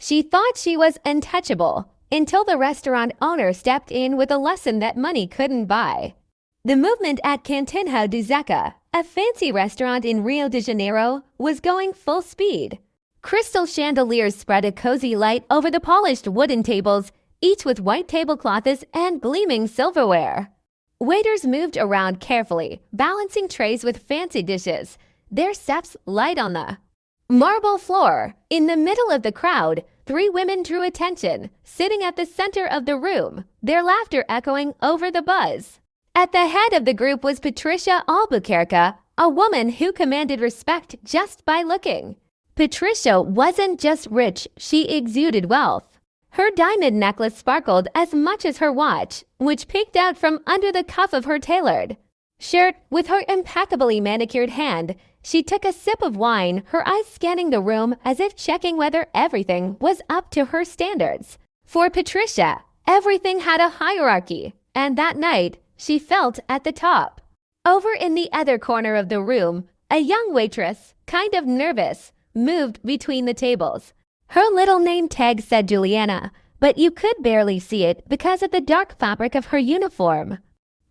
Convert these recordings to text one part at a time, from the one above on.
She thought she was untouchable until the restaurant owner stepped in with a lesson that money couldn't buy. The movement at Cantina do Zeca, a fancy restaurant in Rio de Janeiro, was going full speed. Crystal chandeliers spread a cozy light over the polished wooden tables, each with white tablecloths and gleaming silverware. Waiters moved around carefully, balancing trays with fancy dishes, their steps light on the marble floor. In the middle of the crowd, three women drew attention, sitting at the center of the room, their laughter echoing over the buzz. At the head of the group was Patricia Albuquerque, a woman who commanded respect just by looking. Patricia wasn't just rich, she exuded wealth. Her diamond necklace sparkled as much as her watch, which peeked out from under the cuff of her tailored shirt. With her impeccably manicured hand, she took a sip of wine, her eyes scanning the room as if checking whether everything was up to her standards. For Patricia, everything had a hierarchy, and that night, she felt at the top. Over in the other corner of the room, a young waitress, kind of nervous, moved between the tables. Her little name tag said Juliana, but you could barely see it because of the dark fabric of her uniform.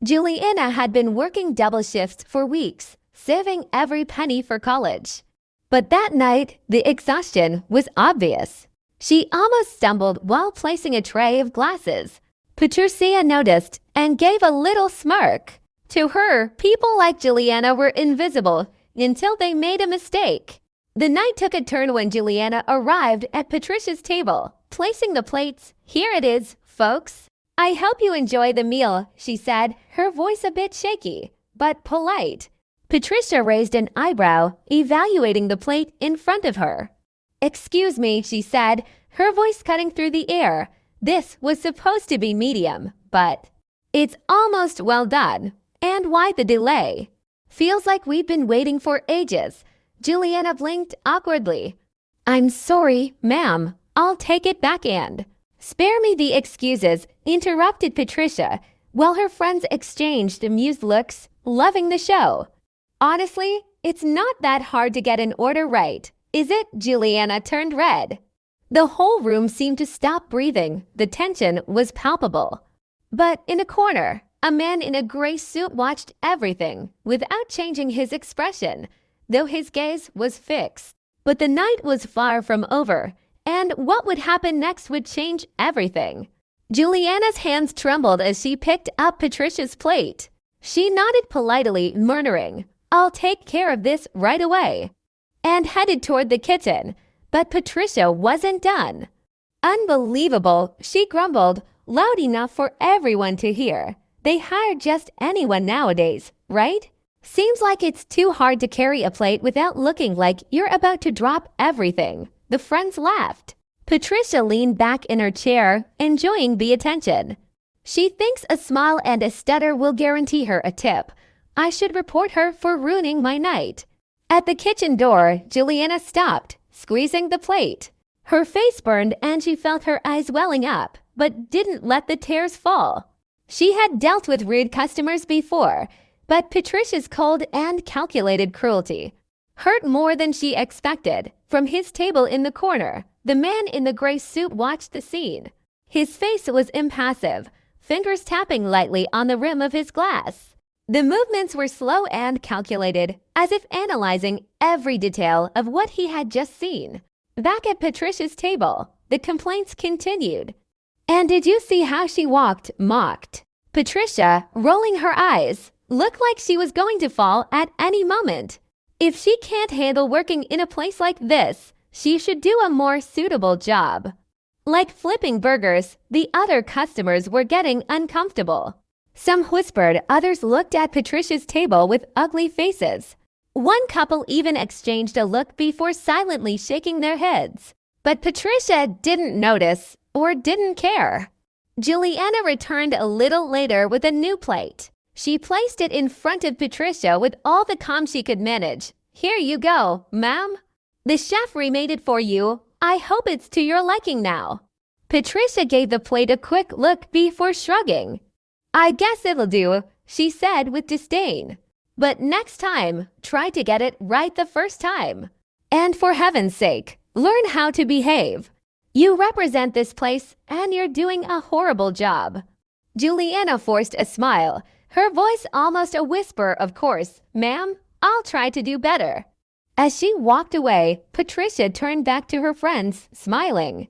Juliana had been working double shifts for weeks, saving every penny for college. But that night, the exhaustion was obvious. She almost stumbled while placing a tray of glasses. Patricia noticed and gave a little smirk. To her, people like Juliana were invisible until they made a mistake. The night took a turn when Juliana arrived at Patricia's table, placing the plates. "Here it is, folks. I hope you enjoy the meal," she said, her voice a bit shaky, but polite. Patricia raised an eyebrow, evaluating the plate in front of her. "Excuse me," she said, her voice cutting through the air. "This was supposed to be medium, but it's almost well done. And why the delay? Feels like we've been waiting for ages." Juliana blinked awkwardly. "I'm sorry, ma'am. I'll take it back and—" "Spare me the excuses," interrupted Patricia, while her friends exchanged amused looks, loving the show. "Honestly, it's not that hard to get an order right, is it?" Juliana turned red. The whole room seemed to stop breathing. The tension was palpable. But in a corner, a man in a gray suit watched everything without changing his expression, though his gaze was fixed. But the night was far from over, and what would happen next would change everything. Juliana's hands trembled as she picked up Patricia's plate. She nodded politely, murmuring, "I'll take care of this right away," and headed toward the kitchen. But Patricia wasn't done. "Unbelievable," she grumbled, loud enough for everyone to hear. "They hire just anyone nowadays, right? Seems like it's too hard to carry a plate without looking like you're about to drop everything." The friends laughed. Patricia leaned back in her chair, enjoying the attention. "She thinks a smile and a stutter will guarantee her a tip. I should report her for ruining my night." At the kitchen door, Juliana stopped, squeezing the plate. Her face burned and she felt her eyes welling up, but didn't let the tears fall. She had dealt with rude customers before, but Patricia's cold and calculated cruelty hurt more than she expected. From his table in the corner, the man in the gray suit watched the scene. His face was impassive, fingers tapping lightly on the rim of his glass. The movements were slow and calculated, as if analyzing every detail of what he had just seen. Back at Patricia's table, the complaints continued. "And did you see how she walked?" mocked Patricia, rolling her eyes. Looked like she was going to fall at any moment. If she can't handle working in a place like this, she should do a more suitable job. Like flipping burgers, the other customers were getting uncomfortable. Some whispered, others looked at Patricia's table with ugly faces. One couple even exchanged a look before silently shaking their heads. But Patricia didn't notice or didn't care. Juliana returned a little later with a new plate. She placed it in front of Patricia with all the calm she could manage. "Here you go, ma'am. The chef remade it for you. I hope it's to your liking now." Patricia gave the plate a quick look before shrugging. "I guess it'll do," she said with disdain. "But next time, try to get it right the first time. And for heaven's sake, learn how to behave. You represent this place and you're doing a horrible job. Juliana forced a smile, her voice almost a whisper. Of course, ma'am, I'll try to do better. As she walked away, Patricia turned back to her friends, smiling.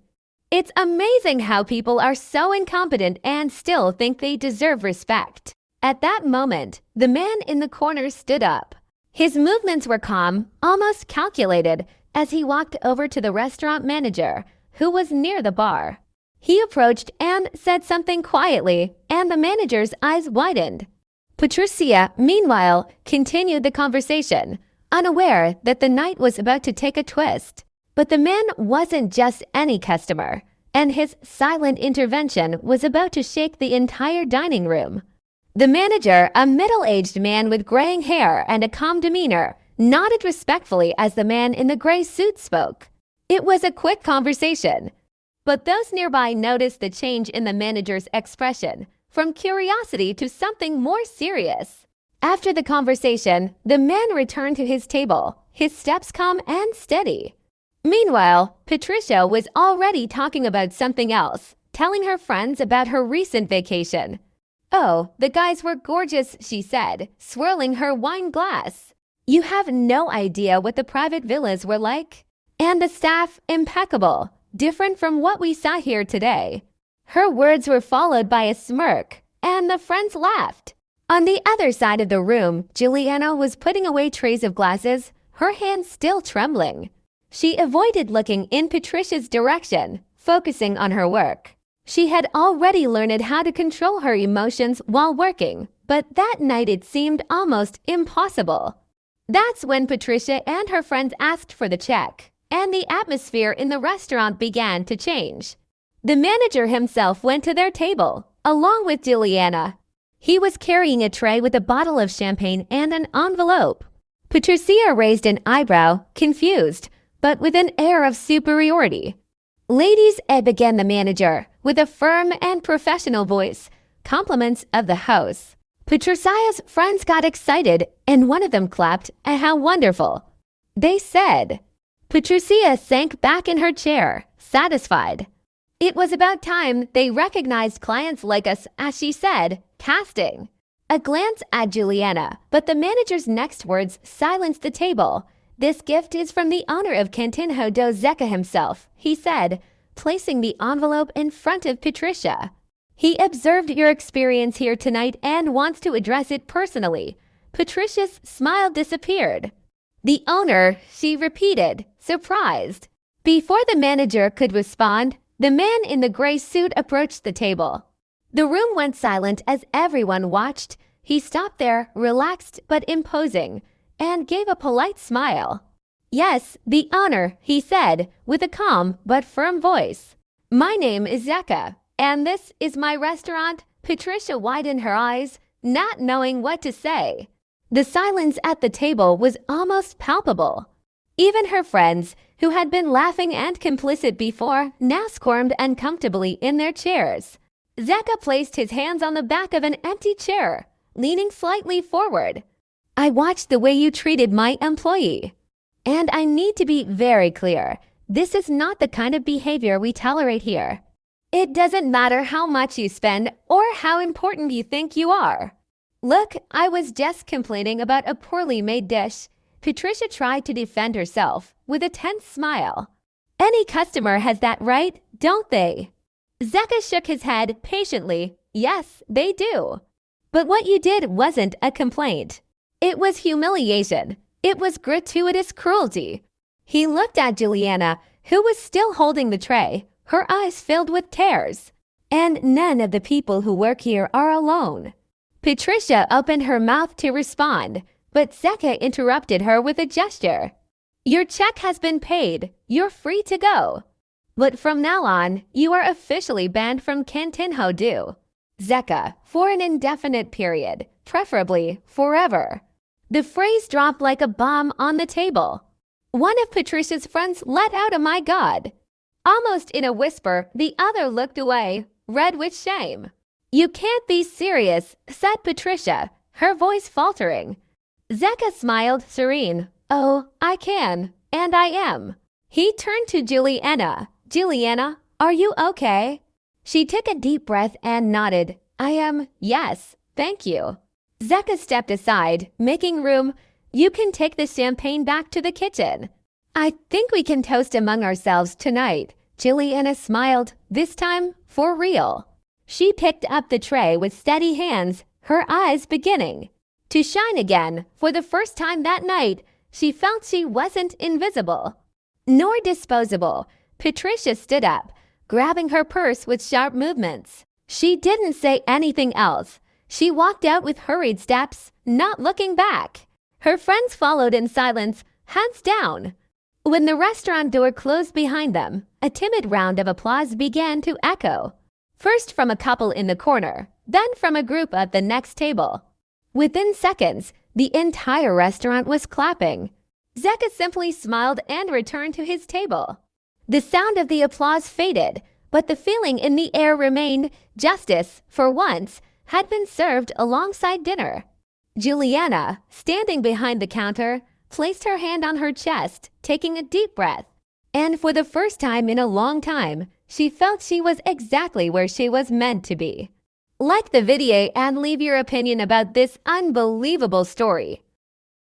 It's amazing how people are so incompetent and still think they deserve respect. At that moment, the man in the corner stood up. His movements were calm, almost calculated, as he walked over to the restaurant manager, who was near the bar. He approached and said something quietly, and the manager's eyes widened. Patricia, meanwhile, continued the conversation, unaware that the night was about to take a twist. But the man wasn't just any customer, and his silent intervention was about to shake the entire dining room. The manager, a middle-aged man with graying hair and a calm demeanor, nodded respectfully as the man in the gray suit spoke. It was a quick conversation, but those nearby noticed the change in the manager's expression, from curiosity to something more serious. After the conversation, the man returned to his table, his steps calm and steady. Meanwhile, Patricia was already talking about something else, telling her friends about her recent vacation. Oh, the guys were gorgeous, she said, swirling her wine glass. You have no idea what the private villas were like. And the staff, impeccable, different from what we saw here today. Her words were followed by a smirk, and the friends laughed. On the other side of the room, Juliana was putting away trays of glasses, her hands still trembling. She avoided looking in Patricia's direction, focusing on her work. She had already learned how to control her emotions while working, but that night it seemed almost impossible. That's when Patricia and her friends asked for the check, and the atmosphere in the restaurant began to change. The manager himself went to their table, along with Juliana. He was carrying a tray with a bottle of champagne and an envelope. Patricia raised an eyebrow, confused, but with an air of superiority. Ladies, began the manager, with a firm and professional voice, compliments of the house. Patricia's friends got excited, and one of them clapped at how wonderful. They said. Patricia sank back in her chair, satisfied. It was about time they recognized clients like us, as she said, casting. A glance at Juliana, but the manager's next words silenced the table. This gift is from the owner of Cantinho do Zeca himself, he said, placing the envelope in front of Patricia. He observed your experience here tonight and wants to address it personally. Patricia's smile disappeared. The owner, she repeated, surprised. Before the manager could respond, the man in the gray suit approached the table. The room went silent as everyone watched. He stopped there, relaxed but imposing, and gave a polite smile. Yes, the owner, he said, with a calm but firm voice. My name is Zeca, and this is my restaurant. Patricia widened her eyes, not knowing what to say. The silence at the table was almost palpable. Even her friends, who had been laughing and complicit before, now squirmed uncomfortably in their chairs. Zeca placed his hands on the back of an empty chair, leaning slightly forward. I watched the way you treated my employee. And I need to be very clear. This is not the kind of behavior we tolerate here. It doesn't matter how much you spend or how important you think you are. Look, I was just complaining about a poorly made dish. Patricia tried to defend herself with a tense smile. Any customer has that right, don't they? Zeca shook his head patiently. Yes, they do. But what you did wasn't a complaint. It was humiliation. It was gratuitous cruelty. He looked at Juliana, who was still holding the tray, her eyes filled with tears. And none of the people who work here are alone. Patricia opened her mouth to respond, but Zeca interrupted her with a gesture. Your check has been paid. You're free to go. But from now on, you are officially banned from Cantinho do Zeca for an indefinite period, preferably forever. The phrase dropped like a bomb on the table. One of Patricia's friends let out a "my God." Almost in a whisper, the other looked away, red with shame. You can't be serious, said Patricia, her voice faltering. Zeca smiled, serene. Oh, I can, and I am. He turned to Juliana. Juliana, are you okay? She took a deep breath and nodded. I am, yes, thank you. Zeka stepped aside, making room. You can take the champagne back to the kitchen. I think we can toast among ourselves tonight. Juliana smiled, this time for real. She picked up the tray with steady hands, her eyes beginning to shine again. For the first time that night, she felt she wasn't invisible, nor disposable. Patricia stood up, grabbing her purse with sharp movements. She didn't say anything else. She walked out with hurried steps, not looking back. Her friends followed in silence, heads down. When the restaurant door closed behind them, a timid round of applause began to echo. First from a couple in the corner, then from a group at the next table. Within seconds, the entire restaurant was clapping. Zeka simply smiled and returned to his table. The sound of the applause faded, but the feeling in the air remained. Justice, for once, had been served alongside dinner. Juliana, standing behind the counter, placed her hand on her chest, taking a deep breath. And for the first time in a long time, she felt she was exactly where she was meant to be. Like the video and leave your opinion about this unbelievable story.